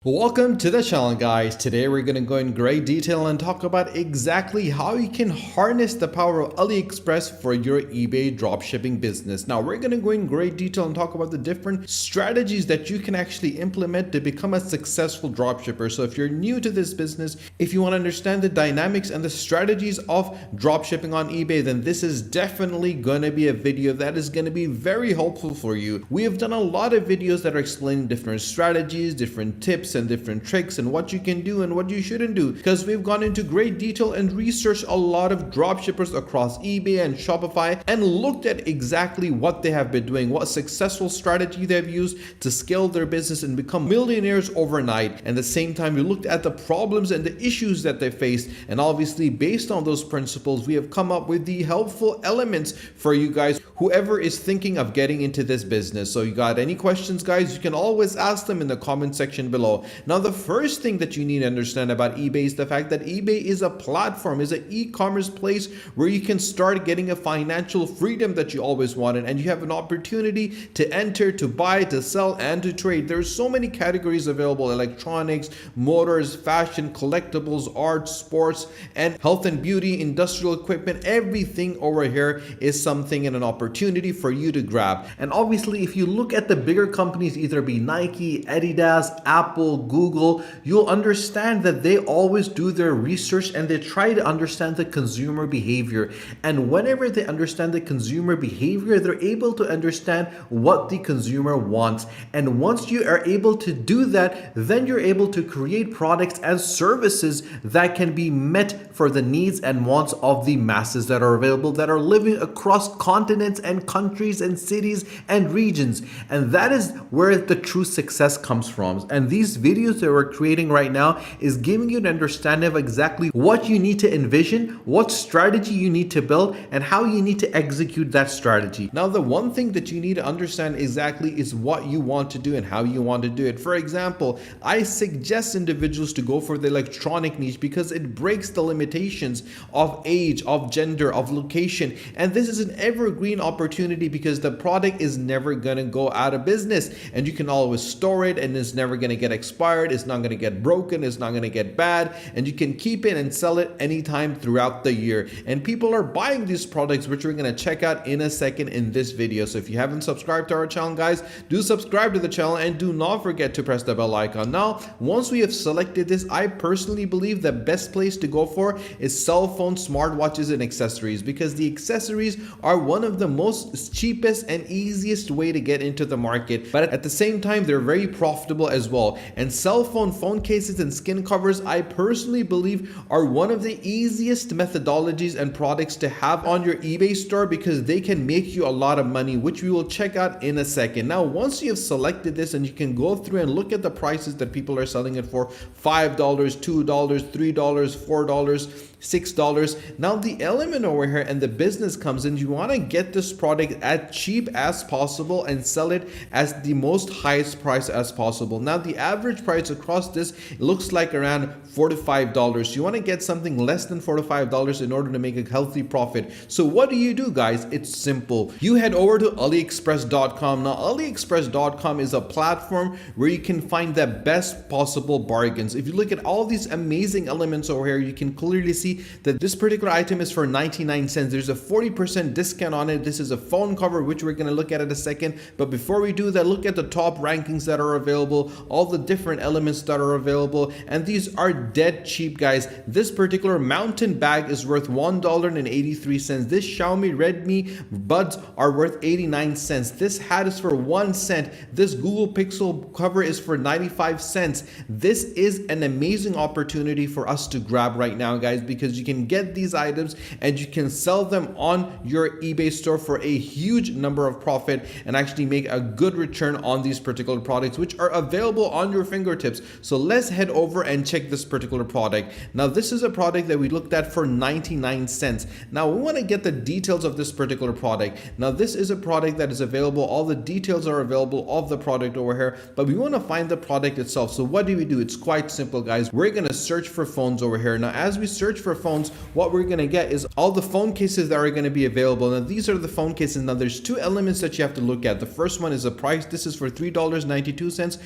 Welcome to the channel, guys. Today we're going to go in great detail and talk about exactly how you can harness the power of Aliexpress for your eBay dropshipping business. Now we're going to go in great detail and talk about the different strategies that you can actually implement to become a successful dropshipper. So if you're new to this business, if you want to understand the dynamics and the strategies of dropshipping on eBay, then this is definitely going to be a video that is going to be very helpful for you. We have done a lot of videos that are explaining different strategies, different tips, and different tricks and what you can do and what you shouldn't do, because we've gone into great detail and researched a lot of dropshippers across eBay and Shopify and looked at exactly what they have been doing, what successful strategy they've used to scale their business and become millionaires overnight. And at the same time, we looked at the problems and the issues that they faced, and obviously based on those principles, we have come up with the helpful elements for you guys, whoever is thinking of getting into this business. So you got any questions, guys, you can always ask them in the comment section below. Now, the first thing that you need to understand about eBay is the fact that eBay is a platform, is an e-commerce place where you can start getting a financial freedom that you always wanted, and you have an opportunity to enter, to buy, to sell, and to trade. There's so many categories available: electronics, motors, fashion, collectibles, art, sports, and health and beauty, industrial equipment. Everything over here is something and an opportunity for you to grab. And obviously, if you look at the bigger companies, either be Nike, Adidas, Apple, Google, you'll understand that they always do their research and they try to understand the consumer behavior. And whenever they understand the consumer behavior, they're able to understand what the consumer wants. And once you are able to do that, then you're able to create products and services that can be met for the needs and wants of the masses that are available, that are living across continents and countries and cities and regions. And that is where the true success comes from. And these videos that we're creating right now is giving you an understanding of exactly what you need to envision, what strategy you need to build, and how you need to execute that strategy. Now, the one thing that you need to understand exactly is what you want to do and how you want to do it. For example, I suggest individuals to go for the electronic niche because it breaks the limitations of age, of gender, of location. And this is an evergreen opportunity because the product is never going to go out of business, and you can always store it, and it's never going to get expired, it's not going to get broken, it's not going to get bad, and you can keep it and sell it anytime throughout the year. And people are buying these products, which we're going to check out in a second in this video. So if you haven't subscribed to our channel, guys, do subscribe to the channel and do not forget to press the bell icon. Now, once we have selected this, I personally believe the best place to go for is cell phones, smartwatches, and accessories, because the accessories are one of the most cheapest and easiest way to get into the market, but at the same time, they're very profitable as well. And cell phone cases and skin covers, I personally believe, are one of the easiest methodologies and products to have on your eBay store, because they can make you a lot of money, which we will check out in a second. Now, once you have selected this, and you can go through and look at the prices that people are selling it for: $5, $2, $3, $4, $6. Now, the element over here and the business comes in, you want to get this product as cheap as possible and sell it as the most highest price as possible. Now, the average price across this looks like around $4 to $5. You want to get something less than $4 to $5 in order to make a healthy profit. So what do you do, guys? It's simple. You head over to aliexpress.com. Now, aliexpress.com is a platform where you can find the best possible bargains. If you look at all these amazing elements over here, you can clearly see that this particular item is for 99 cents. There's a 40% discount on it. This is a phone cover, which we're going to look at in a second. But before we do that, look at the top rankings that are available, all the different elements that are available, and these are dead cheap, guys. This particular mountain bag is worth $1.83. This Xiaomi Redmi buds are worth 89 cents. This hat is for 1 cent. This Google Pixel cover is for 95 cents. This is an amazing opportunity for us to grab right now, guys, because you can get these items and you can sell them on your eBay store for a huge number of profit and actually make a good return on these particular products, which are available on your fingertips. So let's head over and check this particular product. Now, this is a product that we looked at for 99 cents. Now, we want to get the details of this particular product. Now, this is a product that is available. All the details are available of the product over here, but we want to find the product itself. So what do? It's quite simple, guys. We're going to search for phones over here. Now, as we search for phones, what we're going to get is all the phone cases that are going to be available. Now, these are the phone cases. Now, there's two elements that you have to look at. The first one is the price. This is for $3.92,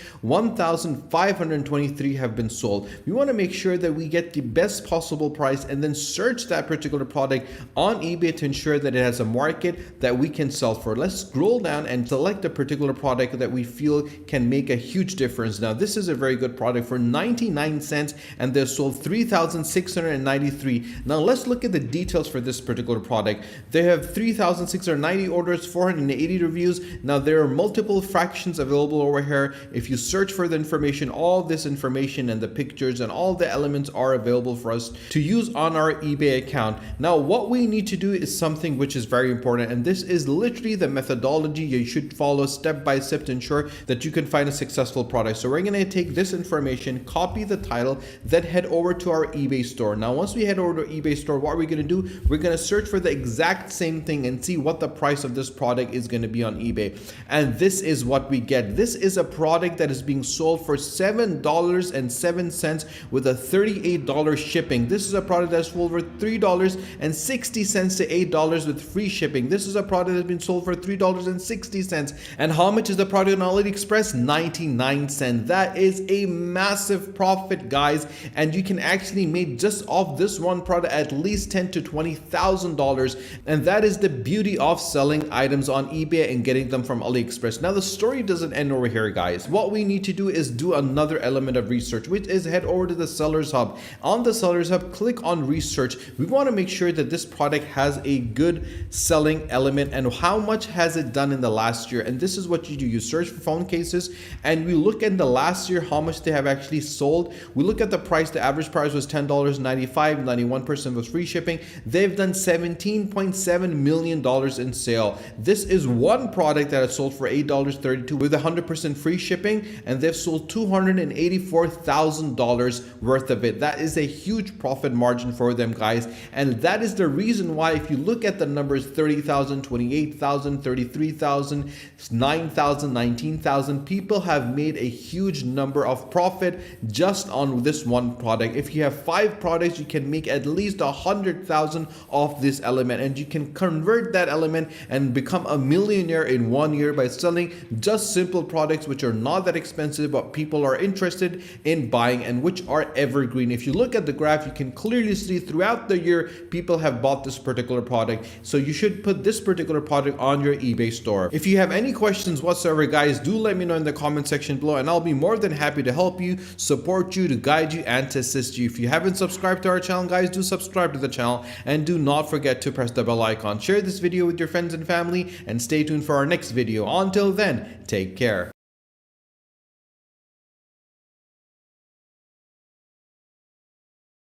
3,523 have been sold. We want to make sure that we get the best possible price and then search that particular product on eBay to ensure that it has a market that we can sell for. Let's scroll down and select a particular product that we feel can make a huge difference. Now, this is a very good product for 99 cents and they've sold 3,693. Now, let's look at the details for this particular product. They have 3,690 orders, 480 reviews. Now, there are multiple fractions available over here. If you search for the information, all this information and the pictures and all the elements are available for us to use on our eBay account. Now, what we need to do is something which is very important, and this is literally the methodology you should follow step by step to ensure that you can find a successful product. So we're going to take this information, copy the title, then head over to our eBay store. Now, once we head over to eBay store, what are we going to do? We're going to search for the exact same thing and see what the price of this product is going to be on eBay. And this is what we get. This is a product that is being sold for $7.07 with a $38 shipping. This is a product that's sold for $3.60 to $8 with free shipping. This is a product that's been sold for $3.60. And how much is the product on Aliexpress? 99 cents. That is a massive profit, guys. And you can actually make just off this one product at least $10,000 to $20,000. And that is the beauty of selling items on eBay and getting them from Aliexpress. Now, the story doesn't end over here, guys. What we need to do is do another element of research, which is head over to the Sellers Hub. On the Sellers Hub, click on research. We want to make sure that this product has a good selling element and how much has it done in the last year. And this is what you do. You search for phone cases and we look at the last year, how much they have actually sold. We look at the price. The average price was $10.95, 91% was free shipping. They've done $17.7 million in sale. This is one product that has sold for $8.32 with 100% free shipping, and they've sold $284,000 worth of it. That is a huge profit margin for them, guys. And that is the reason why, if you look at the numbers, 30,000, 28,000, 33,000, 9,000, 19,000, people have made a huge number of profit just on this one product. If you have 5 products, you can make at least 100,000 off this element, and you can convert that element and become a millionaire in 1 year by selling just simple products which are not that expensive but people are interested in buying and which are evergreen. If you look at the graph, you can clearly see throughout the year people have bought this particular product. So you should put this particular product on your eBay store. If you have any questions whatsoever, guys, do let me know in the comment section below and I'll be more than happy to help you, support you, to guide you and to assist you. If you haven't subscribed to our channel, guys, do subscribe to the channel and do not forget to press the bell icon. Share this video with your friends and family and stay tuned for our next video. Until then, take care.